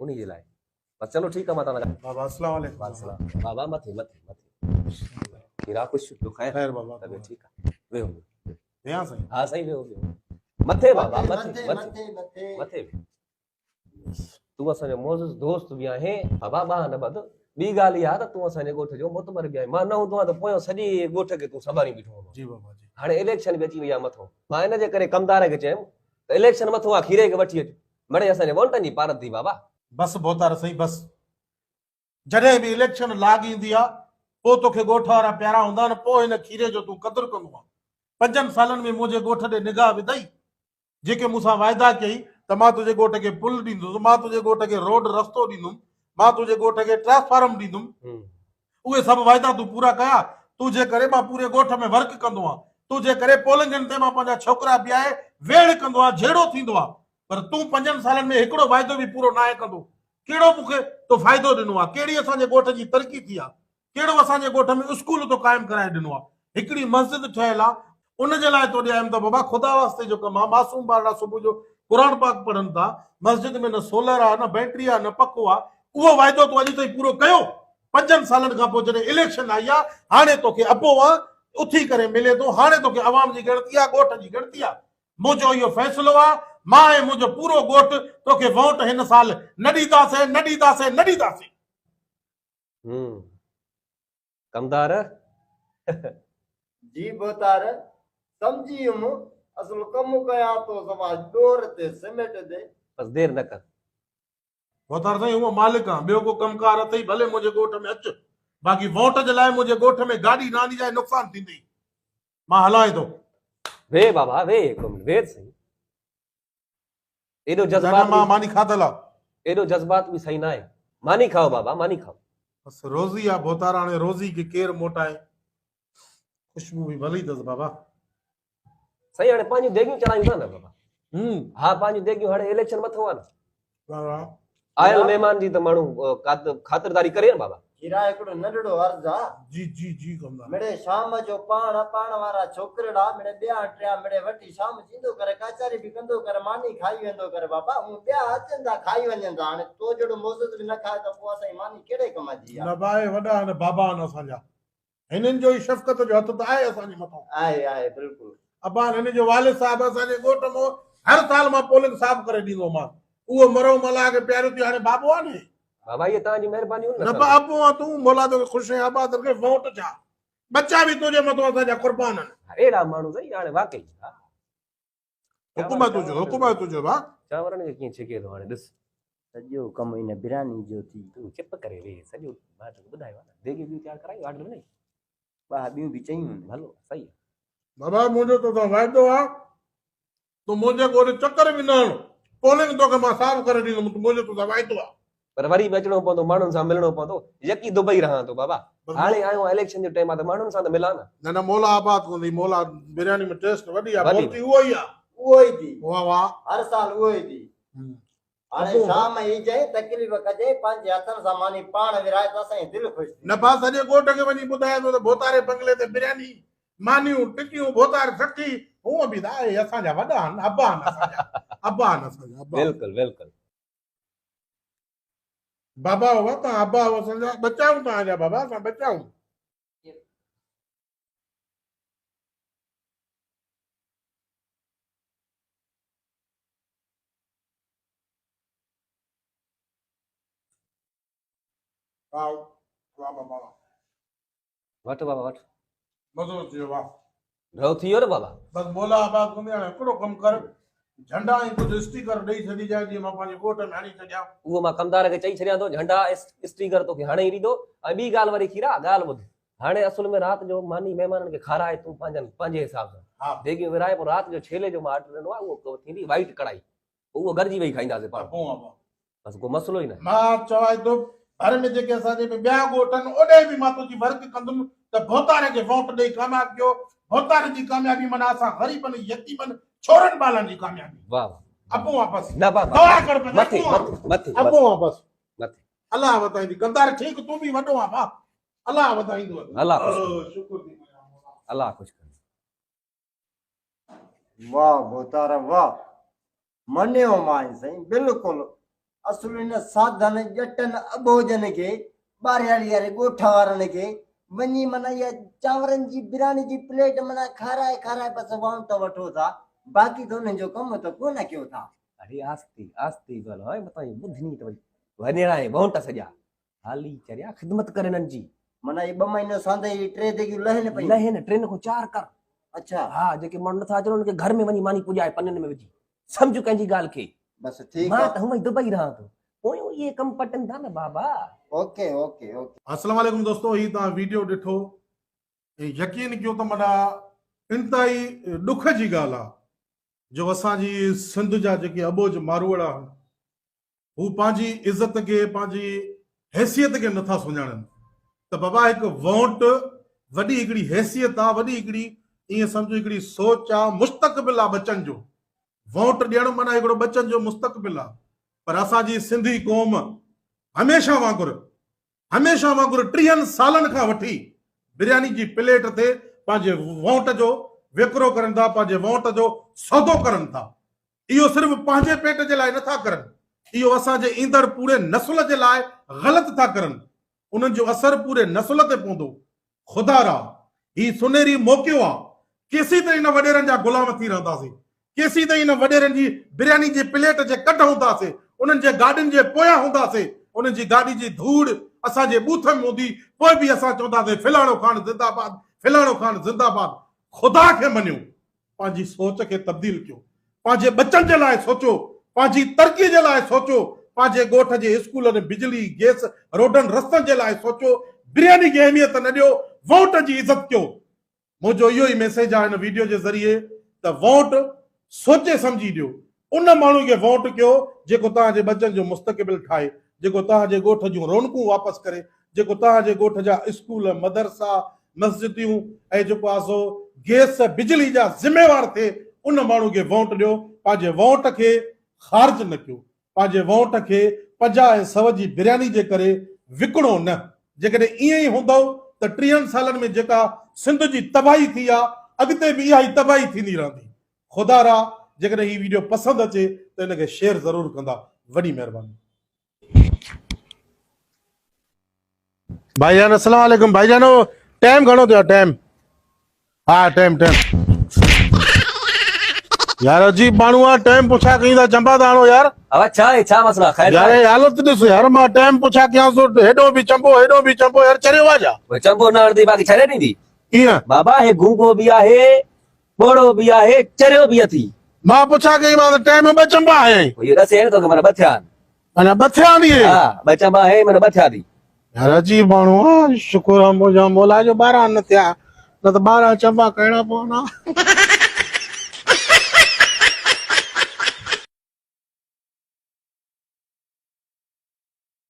उन्हीं जे लाइ बस। चलो ठीक है, मां तव्हां लॻा बाबा अस्सलाम वालेकुम। वालेकुम बाबा। मथे मथे मथे खीरा कुछ ॿियो ख़ैर? खैर बाबा तबियत ठीकु आहे? वेहो वेहो। यहाँ सही। हा साईं, वेहो वेहो। मथे बाबा, मथे मथे मथे तूं असांजो मोज़िज़ दोस्त बि आहे बाबा। ॿाह न ॿध। ॿी ॻाल्हि इहा त तूं असांजे ॻोठ जो मुतबर बि आहे। मां न हूंदो आहे त पोयों सॼी ॻोठ खे तूं संभाली बीठो हूंदो। जी बाबा जी। हाणे इलेक्शन बि अची वई आहे मथो। मां इन जे करे कमदार खे चयुमि त इलेक्शन मथो आहे, खीरे खे वठी अचु, मिड़े असांजे वोटनि जी पारत थी बाबा। बस बोतार सही बस। जॾहिं बि इलेक्शन लाग ईंदी आहे पोइ तोखे ॻोठ वारा प्यारा हूंदा न, पोइ हिन खीरे जो तूं क़दुरु कंदो आहे। 5 सालनि में मुंहिंजे ॻोठ ॾे निगाह विधई, जेके मूंसां वाइदा कई त मां तुंहिंजे ॻोठ खे पुल ॾींदुसि, मां तुंहिंजे ॻोठ खे रोड रस्तो ॾींदुमि, मां तुंहिंजे ॻोठ खे ट्रांसफार्म ॾींदुमि, उहे सभु वाइदा तूं पूरा कया। तुंहिंजे करे मां पूरे ॻोठ में वर्क कंदो आहियां। तुंहिंजे करे पोलिंगनि ते मां पंहिंजा छोकिरा बीहाए वेड़ कंदो आहियां, जहिड़ो थींदो आहे। पर तूं 5 सालनि में हिकिड़ो वाइदो बि पूरो न आहे कंदो। कहिड़ो मूंखे तो फ़ाइदो ॾिनो आहे? कहिड़ी असांजे ॻोठ जी तरक़ी थी आहे? कहिड़ो असांजे ॻोठ में स्कूल तो क़ाइमु कराए ॾिनो आहे? हिकिड़ी मस्जिद ठहियल आहे, उनजे लाइ तो ॾियां त बाबा ख़ुदा वास्ते जो कमु आहे। मासूम ॿार सुबुह जो क़ुर पाक पढ़नि था, मस्जिद में न सोलर आहे, न बैटरी आहे, न पको आहे। उहो वाइदो तूं अॼु ताईं पूरो कयो? 5 सालनि खां पोइ जॾहिं इलेक्शन आई आहे, हाणे तोखे अबो आहे, उथी करे मिले थो। हाणे तोखे अवाम जी गिणती आहे, ॻोठ जी गिणती आहे। मुंहिंजो इहो फ़ैसिलो आहे, मां ऐं मुंहिंजो पूरो ॻोठ तोखे वोट हिन साल न ॾींदासीं, न ॾींदासीं, न ॾींदासीं। कमदार जी बोतार समझियुमि, असुल कमु कयां तो सवा डोर ते सिमेंट दे। बस देर न कर। बोतार साईं उहो मालिक आहे, ॿियो को कमकार अथई भले मुंहिंजे ॻोठ में अच, बाक़ी वोट जे लाइ मुंहिंजे ॻोठ में गाॾी न आंदी जाए नुक़सान थींदई। मां हलाए थो। वे बाबा वे, हिकु मिनट वे सही। एॾो न जज़्बात मां मानी खाधल आहे। एॾो जज़्बात बि सही न आहे। मानी खाओ बाबा, मानी खाओ। बस रोज़ी आहे बोतार, हाणे रोज़ी खे केरु मोटाए? खुशबू बि भली अथसि बाबा। सही, हाणे पंहिंजूं देगियूं चढ़ायूं था न बाबा। हा, पंहिंजूं देगियूं हाणे इलेक्शन मथो आहे न। बाबा आयल महिमान जी त माण्हू ख़ातिरदारी करे न बाबा। खीरा हिकिड़ो नंढड़ो अर्ज़ आहे। जी जी जी कमदार। मिड़े शाम जो पाण वारा छोकिरड़ा मिड़े ॿिया टिया मिड़े वठी शाम थींदो करे कचहरी बि कंदो करे, मानी खाई वेंदो करे बाबा। हूं ॿिया अचनि था खाई वञनि था। हाणे तो जहिड़ो मोज़त बि न खाए त पोइ असांजी मानी कहिड़े कम जी आहे? न बाए वॾा न बाबा न असांजा, हिननि जो ई शफ़क़त जो हथ त आहे असांजे मथां। आहे बिल्कुलु। अबा हिन जो वालिद साहिब असांजे ॻोठ में हर साल मां पोलिंग साफ़ करे ॾींदो मां। उहो मरो मला खे प्यारो थी, हाणे बाबो आहे न। बाबा ये तव्हांजी महिरबानी न बाबो आहे तूं, मोला तो ख़ुशि ऐं आबाद रखे। वोट छा, बच्चा बि तुंहिंजे मथां असांजा क़ुर्बान आहिनि। अहिड़ा माण्हू सही हाणे वाकई हुकूमत हुजो भाउ। चांवरनि खे कीअं छिके थो हाणे ॾिस। सॼो कमु इन बिरयानी जो थी। तूं चुप करे वे, सॼो मां तोखे ॿुधायो आहे न। देगियूं ॿियूं तयारु करायूं ऑर्डर में। ॿा ॿियूं बि चयूं हलो सही आहे बाबा। मुंहिंजो तोसां वाइदो आहे, तूं मुंहिंजे ॻोठ चकर बि न हण, पोलिंग तोखे मां साफ़ करे ॾींदुमि। मुंहिंजो तोसां वाइदो आहे। पर वरी बि अचिणो पवंदो, माण्हुनि सां मिलणो पवंदो। यकी दुबई रहां थो बाबा, हाणे आयो आहे इलेक्शन जो टाइम आहे त माण्हुनि सां त मिलां न। न मोला आबाद कंदी। मोला बिरयानी में टेस्ट वॾी आहे, बोलती उहो ई आहे। उहो ई थी, वाह वाह, हर साल उहो ई थी। हाणे शाम ई चई तकलीफ़ कजे, पंहिंजे हथनि सां मानी पाण विराए त असांजी दिलि ख़ुशि थी। न भाउ सॼे ॻोठ खे वञी ॿुधाए थो त भोतारे बंगले ते बिरयानी, मानियूं, टिकियूं, भोतार सठी। हूअं बि आहे असांजा वॾा आहिनि, अबा आहिनि असांजा, अबा आहिनि असांजा, अबा। बिल्कुलु बिल्कुलु बाबा हुआ तव्हां, अबा हुआ असांजा, बचाऊं तव्हांजा बाबा, असां बचाऊं। वाह वाह बाबा, वठ बाबा वठ। मज़ो अची वियो। वाह रहो थी वियो न बाबा। बसि मोला आबाद कंदे हाणे हिकिड़ो कमु कर, झंडा ऐं कुझु स्टिकर ॾेई छॾी जाए, जीअं मां पंहिंजे ॻोठ में हणी छॾियां। उहो मां कमदार खे चई छॾियां थो, झंडा स्टिकर तोखे हाणे ई ॾींदो। ऐं ॿी ॻाल्हि वरी खीरा, ॻाल्हि ॿुध। हाणे असुल में राति जो मानी महिमाननि खे खाराए तूं पंहिंजे हिसाब सां। देगियूं विराए पोइ राति जो छेले जो मां ऑर्डर ॾिनो आहे, उहो थींदी वाइट कढ़ाई, उहो गॾिजी वेही खाईंदासीं पाण। बसि को मसलो ई न। मां चवां थो घर में जेके असांजे ॿिया ॻोठ आहिनि, ओॾे बि मां तुंहिंजी वर्क कंदुमि त भोतारे खे वोट ॾेई कामयाबु कयो। भोतारे जी कामयाबी माना असां ग़रीबनि, यतीमनि, छोरनि ॿारनि जी कामयाबी। वाह अबो वापस न बाबा, मथे मथे अबो वापस मथे। अल्लाह वधाईंदी कंदार, ठीकु तूं बि वॾो आहे भाउ, अल्लाह वधाईंदो। अल्लाह शुक्र थी अल्लाह कुझु करे। वाह बोतार वाह, मञियो मां साईं, बिल्कुलु असुल इन साधन जटन अबोजन के बारियाली वारे गोठा वारन के वञी माना इहा चांवरनि जी बिरयानी जी प्लेट माना खाराए खाराए बसि वाण त वठो था बाक़ी त हुननि जो कमु त कोन कयो था। अरे आस्ते आस्ते ॻाल्हि आहे मतां ॿुधनी त वरी वञणा आहे वोट सॼा हाली चरिया ख़िदमत करे हिननि जी माना ये 2 महीना सांदे ई 3 देगियूं लहनि पई लहे न 3 खां 4 कर। अच्छा हा जेके माण्हू नथा अचनि उनखे घर में वञी मानी पुॼाए पननि में विझी सम्झ कंहिंजी ॻाल्हि खे। बस ठीक मां है त हूअं ई दुबई रहां थो पोइ इहे कमु पटनि था न बाबा। ओके ओके ओके अस्सलाम वालेकुम दोस्तों, ही तव्हां वीडियो ॾिठो यकीन कयो त माना इंतहाई ॾुख जी ॻाल्हि आहे जो असांजी सिंध जा जेके अबोज मारवाड़ आहिनि हू पंहिंजी इज़त खे पंहिंजी हैसियत खे नथा सुञाणनि त बाबा हिकु वोट वॾी हिकिड़ी हैसियत आहे, वॾी हिकिड़ी ईअं सम्झो हिकिड़ी सोच आहे, मुस्तक़बिल आहे बचनि जो। वोट ॾियणु माना हिकिड़ो बचनि जो मुस्तक़बिल आहे। पर असांजी सिंधी क़ौम हमेशह वांगुरु 30 सालनि खां वठी बिरयानी जी प्लेट ते पंहिंजे वोट जो विकिरो करनि था, पंहिंजे वोट जो सौदो करनि था। इहो सिर्फ़ु पंहिंजे पेट जे लाइ नथा करनि, इहो असांजे ईंदड़ पूरे नस्ल जे लाइ ग़लति था करनि। उन्हनि जो असर पूरे नस्ल ते पवंदो। ख़ुदा रा ही सुनहरी मौक़ो आहे, केसीं ताईं इन वॾेरनि जा गुलाम थी रहंदासीं, केसीं ताईं इन वॾेरनि जी बिरयानी जी प्लेट जे कढ हूंदासीं, उन्हनि जे गाॾियुनि जे पोयां हूंदासीं, उन्हनि जी गाॾी जी धूड़ असांजे बूथ में हूंदी, पोइ बि असां चवंदासीं फिलाणो ख़ान ज़िंदाबाद, फिलाणो ख़ान ज़िंदाबाद। ख़ुदा खे मञियो, पंहिंजी सोच खे तब्दील कयो, पंहिंजे बचनि जे लाइ सोचो, पंहिंजी तरक़ी जे लाइ सोचो, पंहिंजे ॻोठ जे स्कूलनि बिजली गैस रोडनि रस्तनि जे लाइ सोचो। बिरयानी खे अहमियत न ॾियो, वोट जी इज़त कयो। मुंहिंजो इहो ई मैसेज आहे हिन वीडियो जे ज़रिए त वोट सोचे सम्झी ॾियो, उन माण्हू खे वोट कयो जेको तव्हांजे बचनि जो मुस्तक़बिल ठाहे, जेको तव्हांजे ॻोठ जूं रौनकूं वापसि करे, जेको तव्हांजे ॻोठ जा स्कूल मदरसा मस्जिदियूं ऐं जेको आहे सो गैस बिजली जा ज़िम्मेवार थिए, उन माण्हू खे वोट ॾियो। पंहिंजे वोट खे ख़ारिज न कयो, पंहिंजे वोट खे 50 ऐं 100 जी बिरयानी जे करे विकिणो न। जेकॾहिं ईअं ई हूंदो त 30 सालनि में जेका सिंध जी तबाही थी आहे, अॻिते बि इहा ई तबाही थींदी रहंदी। ख़ुदा रा जेकॾहिं हीउ वीडियो पसंदि अचे त हिनखे शेयर ज़रूरु कंदा। वॾी महिरबानी। भाईजान अस्सलाम वालेकुम। भाईजानो टाइम घणो थियो? टाइम हा टाइम यार अजीब माण्हू आहे, टाइम पुछा कई था चंबा दाणो यार। अब छा आहे छा मसला खैर यार हालत ॾिस यार, मां टाइम पुछा कयां सो हेॾो बि चंबो यार चरियो आहे छा? चंबो न हणंदी बाक़ी छॾे ॾींदी कीअं बाबा। हे गूंगो बि आहे, ॿोड़ो बि आहे, चरियो बि अथी। मां पुछा कई मां टाइम 2 चंबा आया इहो ॾसे न तोखे माना 2 थिया आहिनि। अञा 2 थिया नी हा 2 चंबा आहे माना 2 थिया थी। यार अजीब माण्हू आहे। शुक्र आहे मुंहिंजा मौला जो 12 न थिया, न त 12 चंबा कहिड़ा पवंदा।